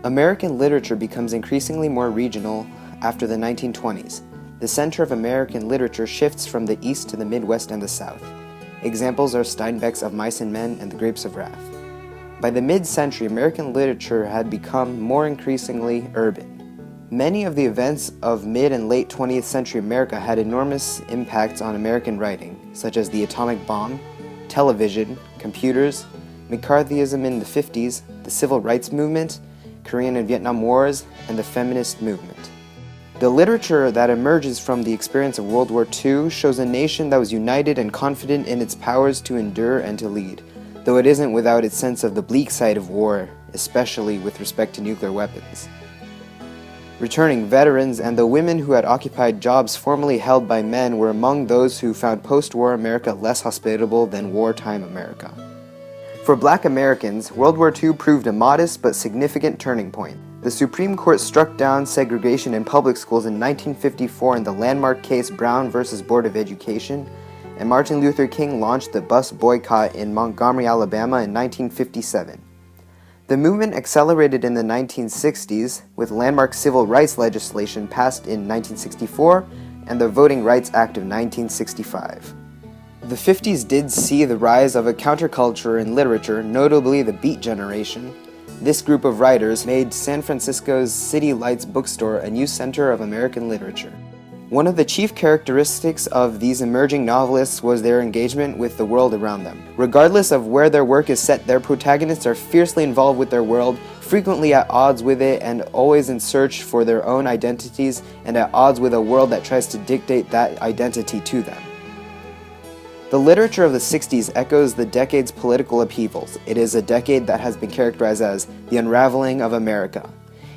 American literature becomes increasingly more regional after the 1920s. The center of American literature shifts from the East to the Midwest and the South. Examples are Steinbeck's Of Mice and Men and The Grapes of Wrath. By the mid-century, American literature had become more increasingly urban. Many of the events of mid and late 20th century America had enormous impacts on American writing, such as the atomic bomb, television, computers, McCarthyism in the 50s, the Civil Rights Movement, Korean and Vietnam Wars, and the feminist movement. The literature that emerges from the experience of World War II shows a nation that was united and confident in its powers to endure and to lead, though it isn't without its sense of the bleak side of war, especially with respect to nuclear weapons. Returning veterans and the women who had occupied jobs formerly held by men were among those who found post-war America less hospitable than wartime America. For Black Americans, World War II proved a modest but significant turning point. The Supreme Court struck down segregation in public schools in 1954 in the landmark case Brown v. Board of Education, and Martin Luther King launched the bus boycott in Montgomery, Alabama in 1957. The movement accelerated in the 1960s with landmark civil rights legislation passed in 1964 and the Voting Rights Act of 1965. The 50s did see the rise of a counterculture in literature, notably the Beat Generation. This group of writers made San Francisco's City Lights bookstore a new center of American literature. One of the chief characteristics of these emerging novelists was their engagement with the world around them. Regardless of where their work is set, their protagonists are fiercely involved with their world, frequently at odds with it and always in search for their own identities and at odds with a world that tries to dictate that identity to them. The literature of the 60s echoes the decade's political upheavals. It is a decade that has been characterized as the unraveling of America.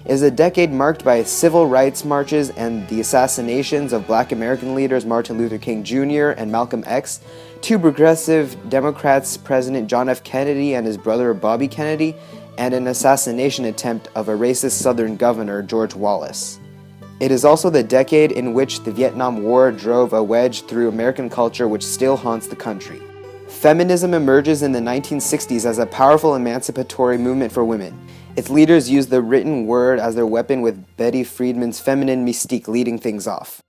It is a decade marked by civil rights marches and the assassinations of Black American leaders Martin Luther King Jr. and Malcolm X, two progressive Democrats, President John F. Kennedy and his brother Bobby Kennedy, and an assassination attempt of a racist Southern governor, George Wallace. It is also the decade in which the Vietnam War drove a wedge through American culture which still haunts the country. Feminism emerges in the 1960s as a powerful emancipatory movement for women. Its leaders used the written word as their weapon, with Betty Friedan's feminine mystique leading things off.